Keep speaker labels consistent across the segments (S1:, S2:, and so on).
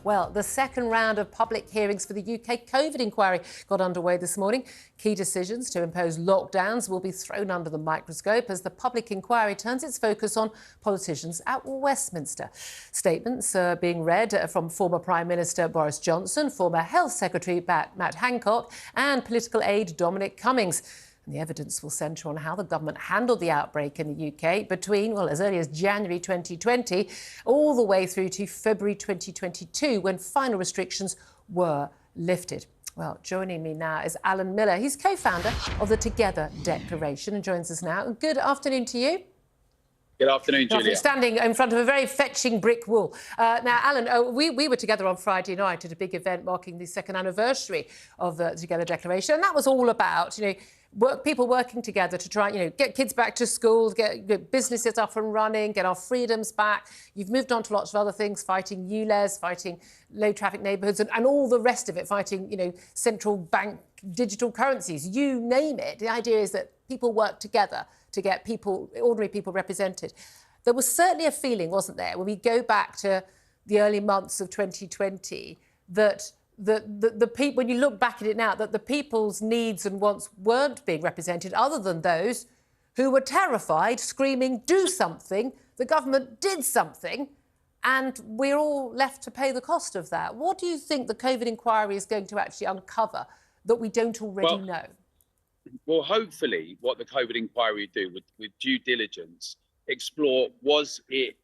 S1: Well, the second round of public hearings for the UK COVID inquiry got underway this morning. Key decisions to impose lockdowns will be thrown under the microscope as the public inquiry turns its focus on politicians at Westminster. Statements are being read from former Prime Minister Boris Johnson, former Health Secretary Matt Hancock and political aide Dominic Cummings. And the evidence will centre on how the government handled the outbreak in the UK between, well, as early as January 2020, all the way through to February 2022, when final restrictions were lifted. Well, joining me now is Alan Miller. He's co-founder of the Together Declaration and joins us now. Good afternoon to you.
S2: Good afternoon, Julia.
S1: Standing in front of a very fetching brick wall. Now, Alan, we were together on Friday night at a big event marking the second anniversary of the Together Declaration, and that was all about, people working together to try, get kids back to school, get businesses up and running, get our freedoms back. You've moved on to lots of other things, fighting ULEZ, fighting low traffic neighbourhoods and all the rest of it, fighting, central bank digital currencies, you name it. The idea is that people work together to get ordinary people represented. There was certainly a feeling, wasn't there, when we go back to the early months of 2020, that the people, when you look back at it now, that the people's needs and wants weren't being represented, other than those who were terrified, screaming, do something, the government did something, and we're all left to pay the cost of that. What do you think the COVID inquiry is going to actually uncover that we don't already know?
S2: Well, hopefully what the COVID inquiry do with due diligence, explore, was it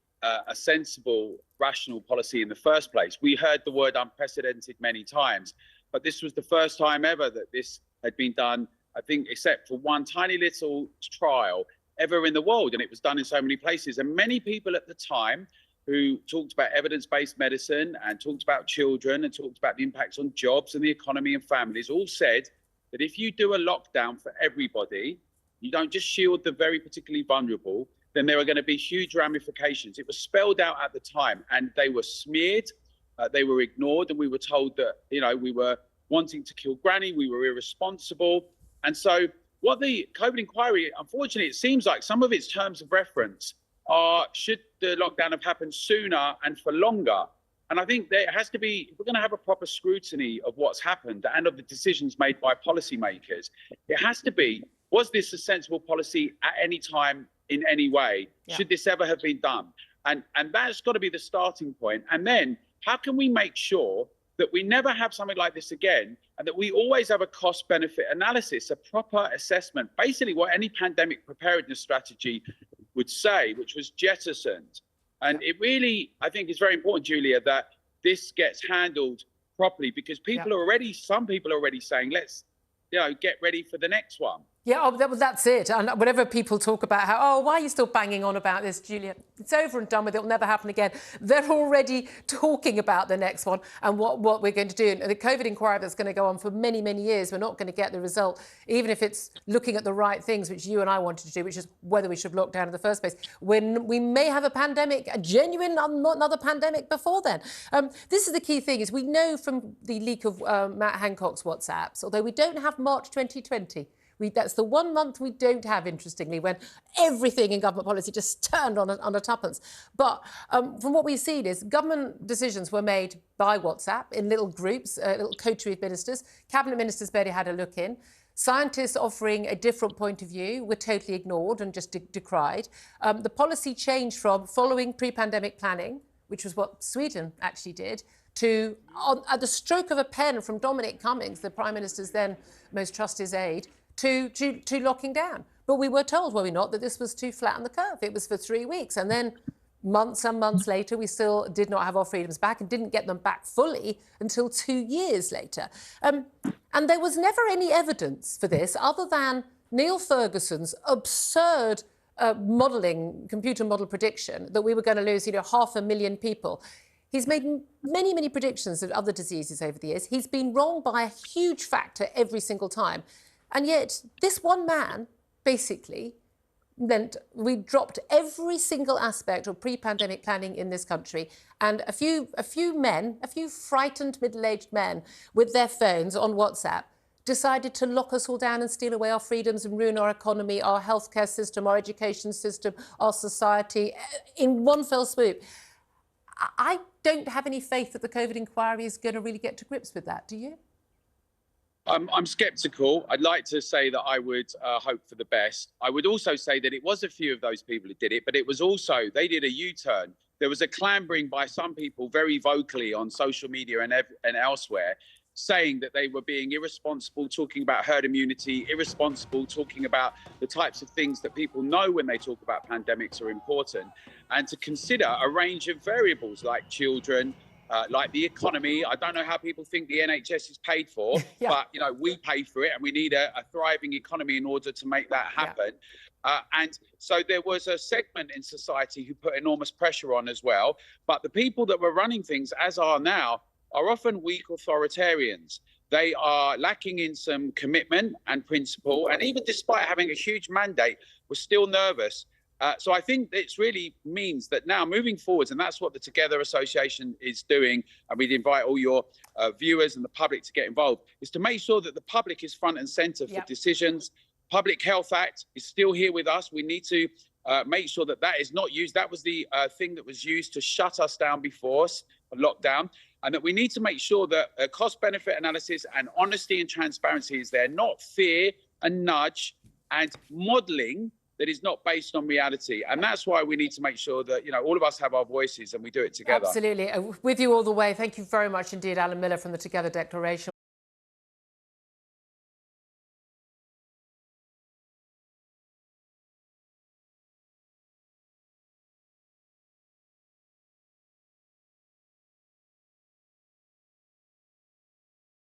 S2: a sensible, rational policy in the first place? We heard the word unprecedented many times, but this was the first time ever that this had been done, I think, except for one tiny little trial ever in the world, and it was done in so many places. And many people at the time who talked about evidence-based medicine and talked about children and talked about the impacts on jobs and the economy and families all said that if you do a lockdown for everybody, you don't just shield the very particularly vulnerable, then there are going to be huge ramifications. It was spelled out at the time, and they were smeared, they were ignored, and we were told that, we were wanting to kill granny, we were irresponsible. And so what the COVID inquiry, unfortunately, it seems like some of its terms of reference are, should the lockdown have happened sooner and for longer? And I think there has to be, if we're going to have a proper scrutiny of what's happened and of the decisions made by policymakers, it has to be, was this a sensible policy at any time in any way? Yeah. Should this ever have been done? And that's got to be the starting point. And then how can we make sure that we never have something like this again, and that we always have a cost-benefit analysis, a proper assessment, basically what any pandemic preparedness strategy would say, which was jettisoned. And it really, I think, is very important, Julia, that this gets handled properly, because some people are already saying, let's, get ready for the next one.
S1: Yeah, that's it. And whenever people talk about how, why are you still banging on about this, Julia? It's over and done with. It'll never happen again. They're already talking about the next one and what we're going to do. And the COVID inquiry that's going to go on for many, many years, we're not going to get the result, even if it's looking at the right things, which you and I wanted to do, which is whether we should lock down in the first place. When we may have a pandemic, a genuine, another pandemic before then. This is the key thing, is we know from the leak of Matt Hancock's WhatsApps, although we don't have March 2020, that's the 1 month we don't have, interestingly, when everything in government policy just turned on a tuppence. But from what we've seen is government decisions were made by WhatsApp in little groups, little coterie of ministers. Cabinet ministers barely had a look in. Scientists offering a different point of view were totally ignored and just decried. The policy changed from following pre-pandemic planning, which was what Sweden actually did, to, at the stroke of a pen from Dominic Cummings, the Prime Minister's then most trusted aide, to locking down. But we were told, were we not, that this was too flat on the curve. It was for 3 weeks. And then months and months later, we still did not have our freedoms back and didn't get them back fully until 2 years later. And there was never any evidence for this other than Neil Ferguson's absurd computer model prediction that we were going to lose, 500,000 people. He's made many, many predictions of other diseases over the years. He's been wrong by a huge factor every single time. And yet, this one man, basically, meant we dropped every single aspect of pre-pandemic planning in this country. And a few frightened middle-aged men with their phones on WhatsApp decided to lock us all down and steal away our freedoms and ruin our economy, our healthcare system, our education system, our society, in one fell swoop. don't have any faith that the COVID inquiry is going to really get to grips with that, do you?
S2: I'm sceptical. I'd like to say that I would hope for the best. I would also say that it was a few of those people who did it, but it was also, they did a U-turn. There was a clambering by some people very vocally on social media and elsewhere, saying that they were being irresponsible, talking about herd immunity, irresponsible, talking about the types of things that people know when they talk about pandemics are important, and to consider a range of variables like children, like the economy. I don't know how people think the NHS is paid for,
S1: Yeah.
S2: but you know, we pay for it, and we need a thriving economy in order to make that happen. Yeah. And so there was a segment in society who put enormous pressure on as well. But the people that were running things, as are now, are often weak authoritarians. They are lacking in some commitment and principle, and even despite having a huge mandate, we're still nervous. So I think it really means that now moving forwards, and that's what the Together Association is doing, and we'd invite all your viewers and the public to get involved, is to make sure that the public is front and centre for decisions. Public Health Act is still here with us. We need to make sure that that is not used. That was the thing that was used to shut us down before lockdown, and that we need to make sure that cost-benefit analysis and honesty and transparency is there, not fear and nudge and modelling that is not based on reality. And that's why we need to make sure that, you know, all of us have our voices and we do it together.
S1: Absolutely. With you all the way. Thank you very much indeed, Alan Miller from the Together Declaration.